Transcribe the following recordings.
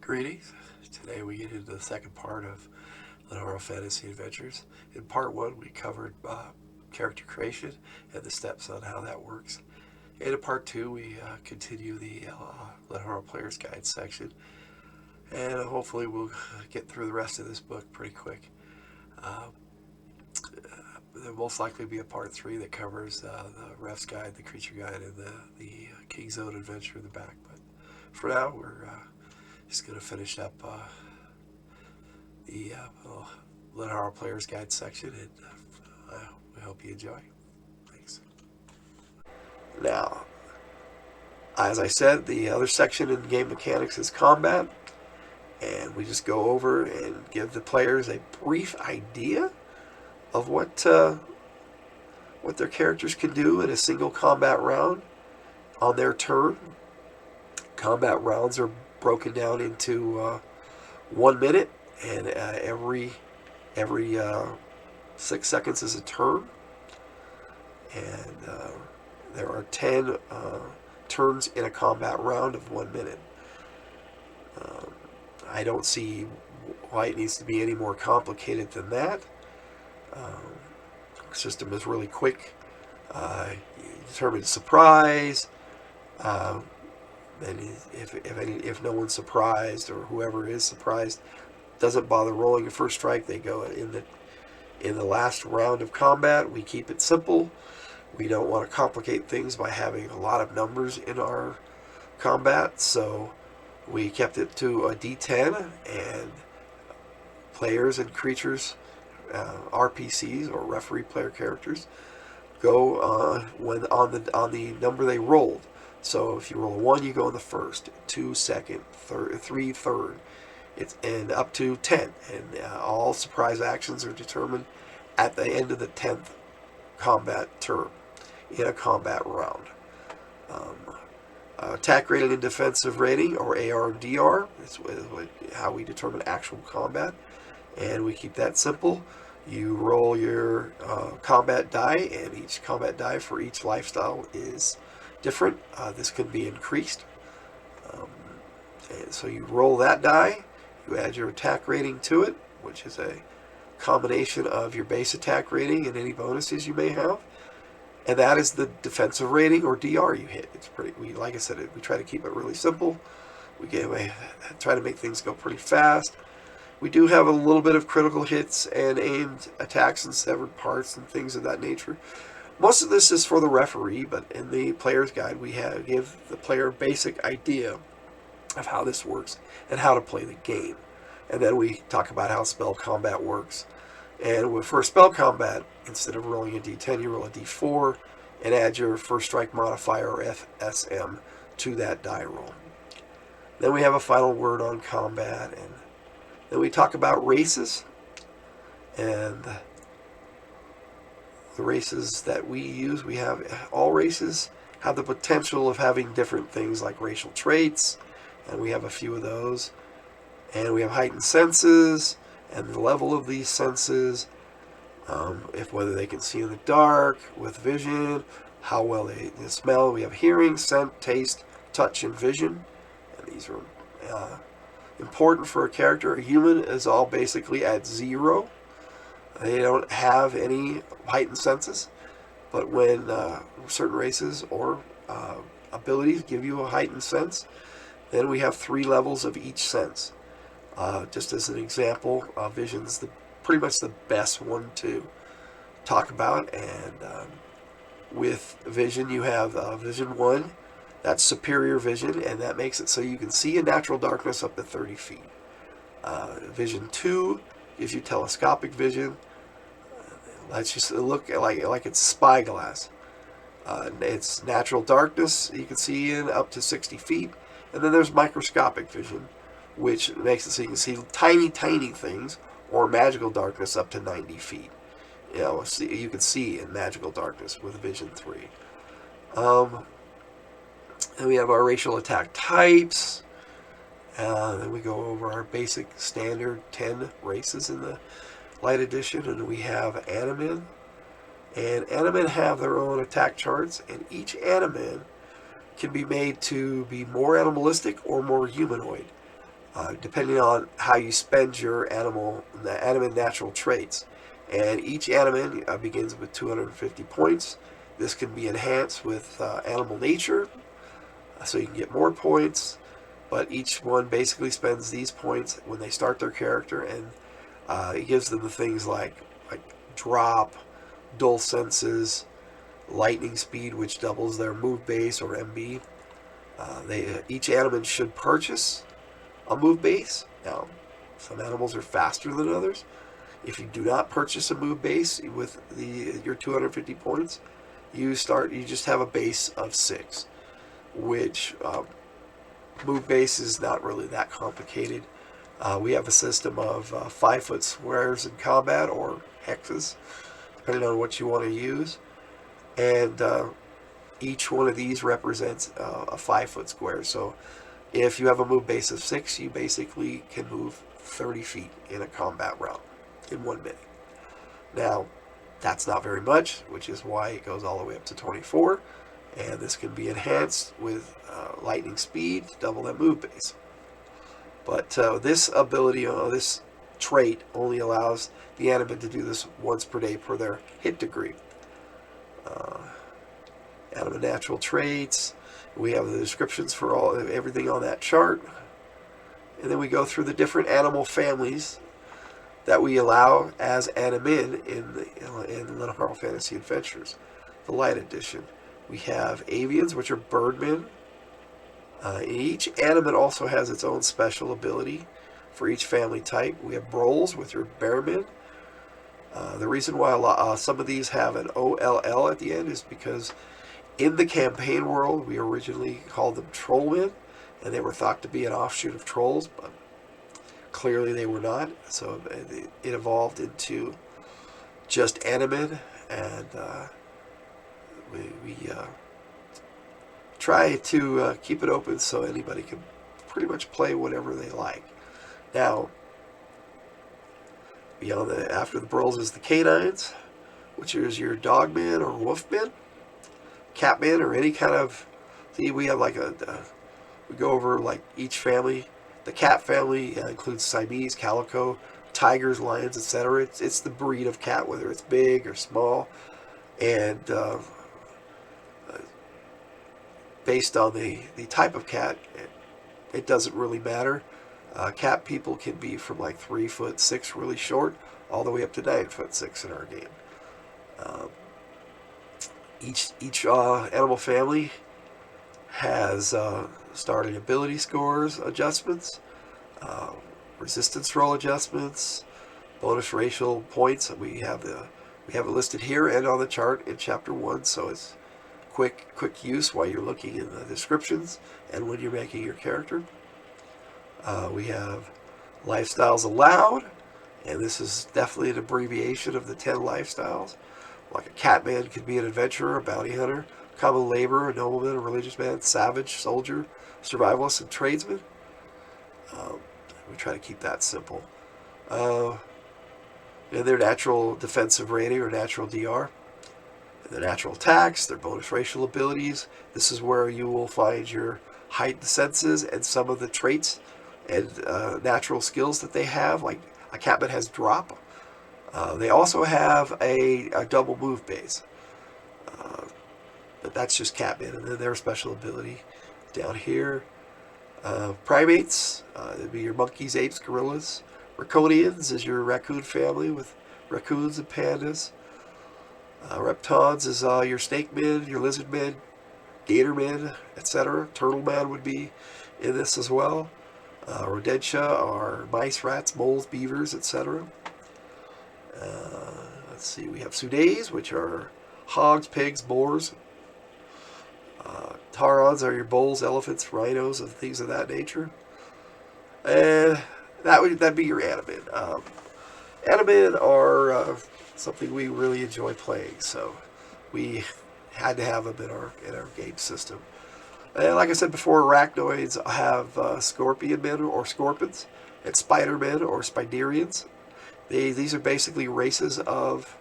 Greetings. Today we get into the second part of Lenharrow Fantasy Adventures. In part one, we covered character creation and the steps on how that works. And in part two, we continue the Lenharrow Player's Guide section. And hopefully we'll get through the rest of this book pretty quick. Uh, There'll most likely be a part three that covers the Ref's Guide, the Creature Guide, and the King's Zone Adventure in the back. But for now, we're just going to finish up the Lenharrow Player's Guide section, and we hope you enjoy. Thanks. Now, as I said, the other section in game mechanics is combat, and we just go over and give the players a brief idea of what their characters can do in a single combat round on their turn. Combat rounds are broken down into 1 minute, and every 6 seconds is a turn, and there are 10 turns in a combat round of 1 minute. I don't see why it needs to be any more complicated than that. The system is really quick. You determine surprise. And if no one's surprised, or whoever is surprised doesn't bother rolling a first strike, they go in the last round of combat. We keep it simple. We don't want to complicate things by having a lot of numbers in our combat, so we kept it to a D10, and players and creatures, RPCs or referee player characters, go when on the number they rolled. So if you roll a 1, you go in the first, 2 second, 3 third, and up to 10. And all surprise actions are determined at the end of the 10th combat turn in a combat round. Attack rating and defensive rating, or AR and DR, is how we determine actual combat. And we keep that simple. You roll your combat die, and each combat die for each lifestyle is different. This can be increased. And so you roll that die, you add your attack rating to it, which is a combination of your base attack rating and any bonuses you may have. And that is the defensive rating, or DR, you hit. It's pretty. Like I said, we try to keep it really simple. We try to make things go pretty fast. We do have a little bit of critical hits and aimed attacks and severed parts and things of that nature. Most of this is for the referee, but in the player's guide, we give the player a basic idea of how this works and how to play the game. And then we talk about how spell combat works. And for spell combat, instead of rolling a d10, you roll a d4 and add your first strike modifier, or FSM, to that die roll. Then we have a final word on combat, and then we talk about races, and the races that we use. We have all races have the potential of having different things like racial traits, and we have a few of those. And we have heightened senses, and the level of these senses, whether they can see in the dark, with vision, how well they smell. We have hearing, scent, taste, touch, and vision, and these are important for a character. A human is all basically at 0. They don't have any heightened senses, but when certain races or abilities give you a heightened sense, then we have 3 levels of each sense. Just as an example, vision's pretty much the best one to talk about, and with vision you have vision 1. That's superior vision, and that makes it so you can see in natural darkness up to 30 feet. Vision 2 gives you telescopic vision. Lets you look like it's spyglass. It's natural darkness, you can see in up to 60 feet. And then there's microscopic vision, which makes it so you can see tiny, tiny things, or magical darkness up to 90 feet. You can see in magical darkness with vision 3. Then we have our racial attack types. Then we go over our basic standard 10 races in the light edition, and we have Animan. And Animan have their own attack charts, and each Animan can be made to be more animalistic or more humanoid. depending on how you spend your the animate natural traits. And each animate begins with 250 points. This can be enhanced with animal nature, so you can get more points. But each one basically spends these points when they start their character, and it gives them the things like drop, dull senses, lightning speed, which doubles their move base or MB. Each animal should purchase a move base. Now, some animals are faster than others. If you do not purchase a move base with your 250 points, you just have a base of 6, which move base is not really that complicated. We have a system of 5-foot squares in combat, or hexes, depending on what you want to use. And each one of these represents a 5-foot square. So if you have a move base of 6, you basically can move 30 feet in a combat round in 1 minute. Now, that's not very much, which is why it goes all the way up to 24. And this can be enhanced with lightning speed to double that move base. But this ability, this trait, only allows the animate to do this once per day per their hit degree. Animate natural traits. We have the descriptions for everything on that chart. And then we go through the different animal families that we allow as animin in Lenharrow Fantasy Adventures, the light edition. We have avians, which are birdmen. Each animate also has its own special ability for each family type. We have broles, which are bearmen. The reason why some of these have an OLL at the end is because in the campaign world, we originally called them trollmen, and they were thought to be an offshoot of trolls, but clearly they were not. So it evolved into just animate, and we try to keep it open so anybody can pretty much play whatever they like. Now, after the Broles is the canines, which is your dogmen or wolfmen, catmen, or any kind of. See, we have we go over like each family. The cat family includes Siamese, calico, tigers, lions, etc. It's the breed of cat, whether it's big or small, and based on the type of cat, it doesn't really matter. Cat people can be from like 3'6", really short, all the way up to 9'6" in our game. Each animal family has starting ability scores adjustments, resistance roll adjustments, bonus racial points. We have it listed here and on the chart in chapter 1, so it's quick use while you're looking in the descriptions and when you're making your character. We have lifestyles allowed, and this is definitely an abbreviation of the 10 lifestyles. Like a catman could be an adventurer, a bounty hunter, common laborer, a nobleman, a religious man, savage, soldier, survivalist, and tradesman. We try to keep that simple. And their natural defensive rating or natural DR. And their natural attacks, their bonus racial abilities. This is where you will find your heightened senses and some of the traits and natural skills that they have. Like a catman has drop. They also have a double move base. But that's just catmen, and then their special ability down here. Primates, it'd be your monkeys, apes, gorillas. Raccoonians is your raccoon family with raccoons and pandas. Reptons is your snake men, your lizard men, gator men, etc. Turtle man would be in this as well. Rodentia are mice, rats, moles, beavers, etc. Let's see, we have Sudays, which are hogs, pigs, boars. Taurons are your bulls, elephants, rhinos, and things of that nature. And that'd be your animin. Animin are something we really enjoy playing, so we had to have them in our game system. And like I said before, arachnoids have scorpion men or scorpions, and spider men or spiderians. These are basically races of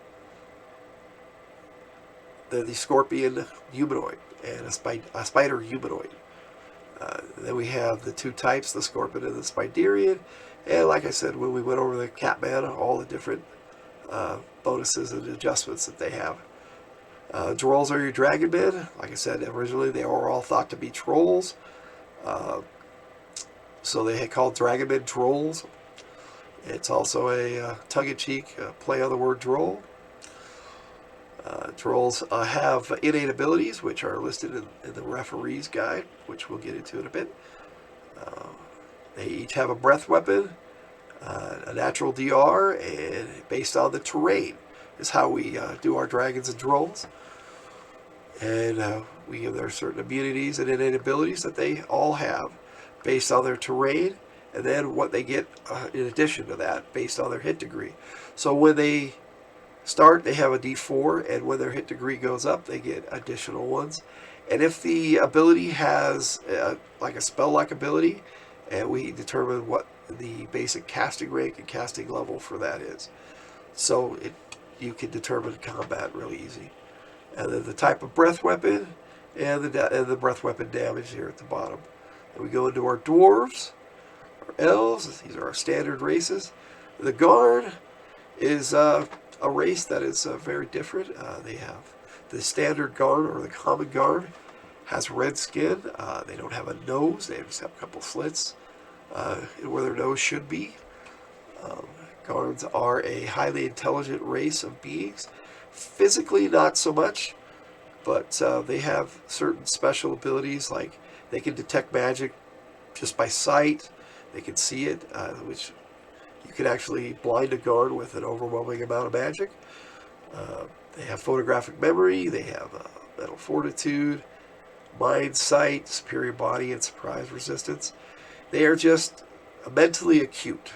the scorpion humanoid and a spider humanoid. Then we have the two types, the Scorpion and the Spiderian. And like I said, when we went over the Catman, all the different bonuses and adjustments that they have. Drolls are your dragon men. Like I said, originally they were all thought to be trolls. So they had called dragon men trolls. It's also a tongue-in-cheek play on the word droll. Trolls have innate abilities, which are listed in the referee's guide, which we'll get into in a bit. They each have a breath weapon, a natural DR, and based on the terrain is how we do our dragons and trolls. And we give them certain immunities and innate abilities that they all have based on their terrain, and then what they get in addition to that based on their hit degree. So when they start, they have a D4, and when their hit degree goes up, they get additional ones. And if the ability has like a spell-like ability, and we determine what the basic casting rank and casting level for that is. So you can determine combat really easy. And then the type of breath weapon and the breath weapon damage here at the bottom. And we go into our dwarves, our elves. These are our standard races. The guard is a race that is very different. They have the standard guard, or the common guard, has red skin. They don't have a nose. They just have a couple slits where their nose should be. Guards are a highly intelligent race of beings. Physically, not so much, but they have certain special abilities, like they can detect magic just by sight. They can see it, which you can actually blind a guard with an overwhelming amount of magic. They have photographic memory. They have mental fortitude, mind sight, superior body, and surprise resistance. They are just mentally acute.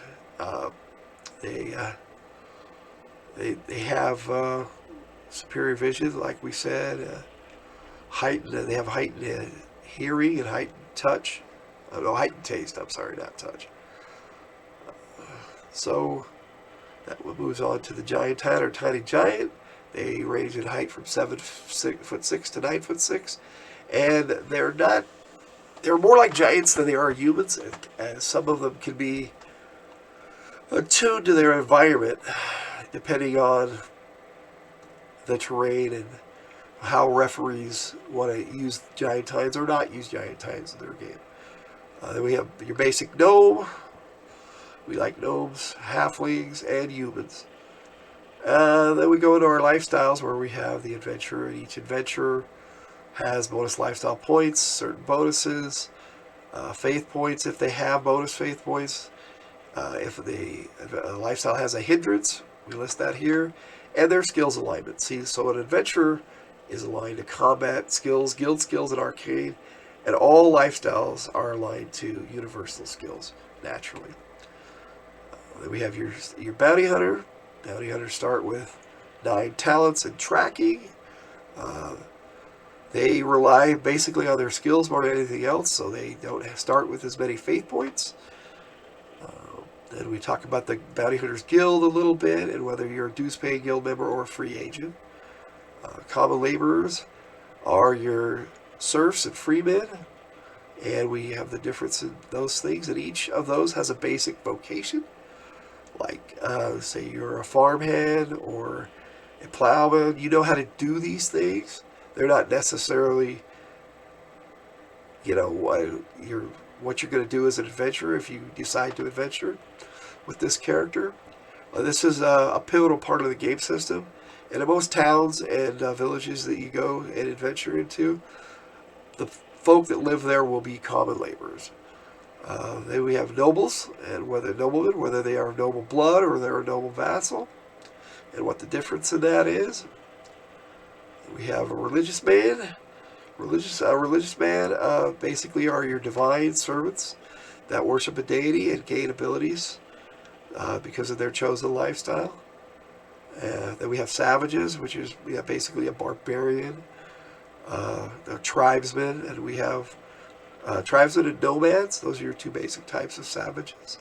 They have superior vision, like we said. They have heightened hearing and heightened touch. No, heightened taste. I'm sorry, not touch. So that moves on to the Giantine or Tiny Giant. They range in height from 7'6" to 9'6", and they're more like giants than they are humans, and some of them can be attuned to their environment depending on the terrain and how referees want to use Giantines or not use Giantines in their game. Then we have your basic gnome. We like gnomes, halflings, and humans. Then we go into our lifestyles, where we have the adventurer, and each adventurer has bonus lifestyle points, certain bonuses, faith points if they have bonus faith points. If the lifestyle has a hindrance, we list that here, and their skills alignment. See, so an adventurer is aligned to combat skills, guild skills, and arcane, and all lifestyles are aligned to universal skills naturally. Then we have your bounty hunter. Bounty hunters start with 9 talents and tracking. They rely basically on their skills more than anything else, so they don't start with as many faith points. Then we talk about the Bounty Hunters Guild a little bit, and whether you're a dues-paying guild member or a free agent. Common laborers are your serfs and freemen, and we have the difference in those things, and each of those has a basic vocation. Like, say you're a farmhand or a plowman, you know how to do these things. They're not necessarily, what you're going to do as an adventurer if you decide to adventure with this character. This is a pivotal part of the game system. And in most towns and villages that you go and adventure into, the folk that live there will be common laborers. Then we have nobles, and whether they are noble blood or they're a noble vassal, and what the difference in that is. We have a religious man. Religious man basically are your divine servants that worship a deity and gain abilities because of their chosen lifestyle. Then we have savages, which is basically a barbarian. The tribesmen, and we have tribesmen and nomads. Those are your two basic types of savages.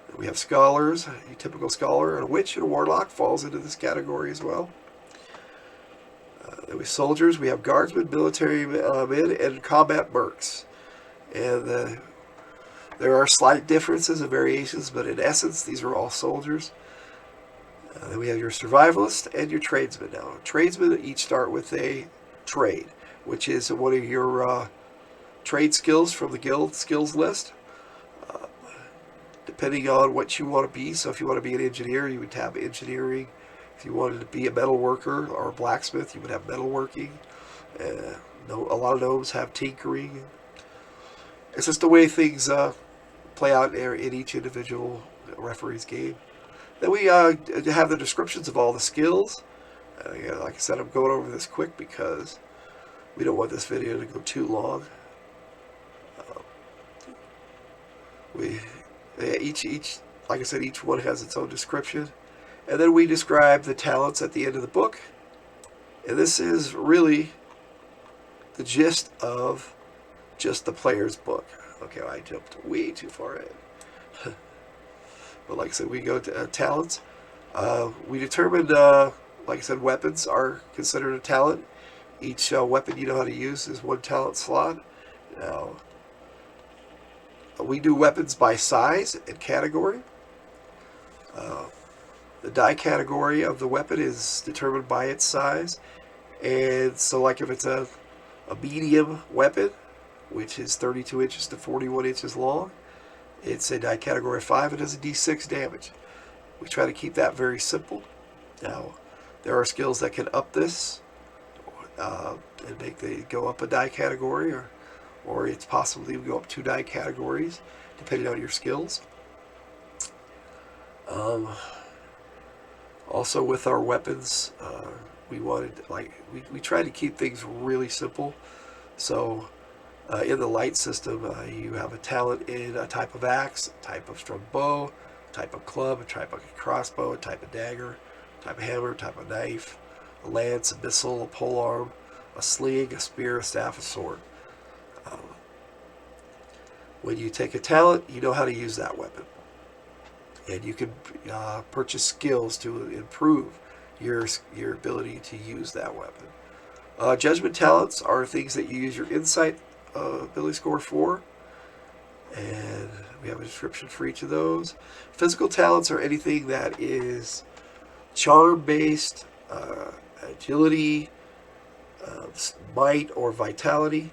Then we have scholars. A typical scholar, and a witch and a warlock falls into this category as well. Then we soldiers. We have guardsmen, military men, and combat mercs. And there are slight differences and variations, but in essence, these are all soldiers. Then we have your survivalist and your tradesman. Now, tradesmen each start with a trade, which is one of your trade skills from the guild skills list, depending on what you want to be. So if you want to be an engineer, you would have engineering. If you wanted to be a metal worker or a blacksmith, you would have metalworking. A lot of gnomes have tinkering. It's just the way things play out in each individual referee's game. Then we have the descriptions of all the skills. Like I said, I'm going over this quick because we don't want this video to go too long. Like I said, each one has its own description. And then we describe the talents at the end of the book. And this is really the gist of just the player's book. Okay, I jumped way too far in. But like I said, we go to talents. We determined, like I said, weapons are considered a talent. Each weapon you know how to use is one talent slot. Now, we do weapons by size and category. The die category of the weapon is determined by its size. And so like if it's a medium weapon, which is 32 inches to 41 inches long, it's a die category 5. It does a d6 damage. We try to keep that very simple. Now, there are skills that can up this and make they go up a die category, or it's possible to go up 2 die categories, depending on your skills. Also, with our weapons, we tried to keep things really simple. So, in the light system, you have a talent in a type of axe, a type of strung bow, a type of club, a type of crossbow, a type of dagger, a type of hammer, a type of knife, a lance, a missile, a polearm, a sling, a spear, a staff, a sword. When you take a talent, you know how to use that weapon. And you can purchase skills to improve your ability to use that weapon. Judgment talents are things that you use your insight ability score for. And we have a description for each of those. Physical talents are anything that is charm-based, agility, might, or vitality.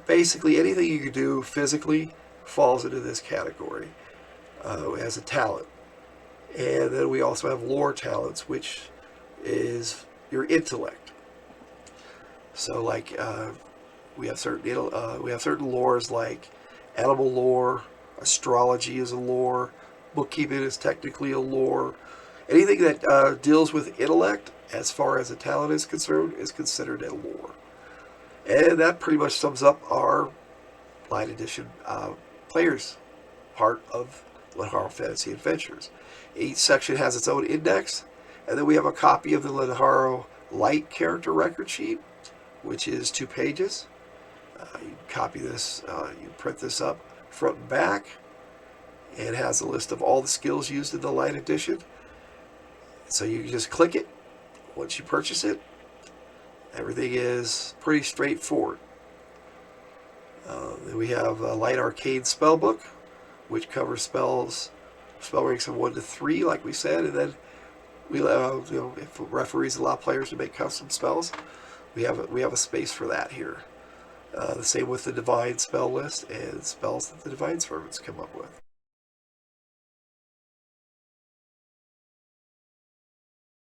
Basically, anything you can do physically falls into this category as a talent. And then we also have lore talents, which is your intellect. So, like we have certain lores like animal lore, astrology is a lore, bookkeeping is technically a lore. Anything that deals with intellect, as far as a talent is concerned, is considered a lore. And that pretty much sums up our Light Edition players part of Lenharrow Fantasy Adventures. Each section has its own index, and then we have a copy of the Lenharrow Light character record sheet, which is 2 pages. You copy this, you print this up front and back. It has a list of all the skills used in the Light Edition. So you can just click it once you purchase it. Everything is pretty straightforward. Then we have a Light Arcane Spellbook, which covers spell ranks of 1 to 3, like we said, and then we if referees allow players to make custom spells, we have a space for that here. The same with the Divine spell list and spells that the Divine servants come up with.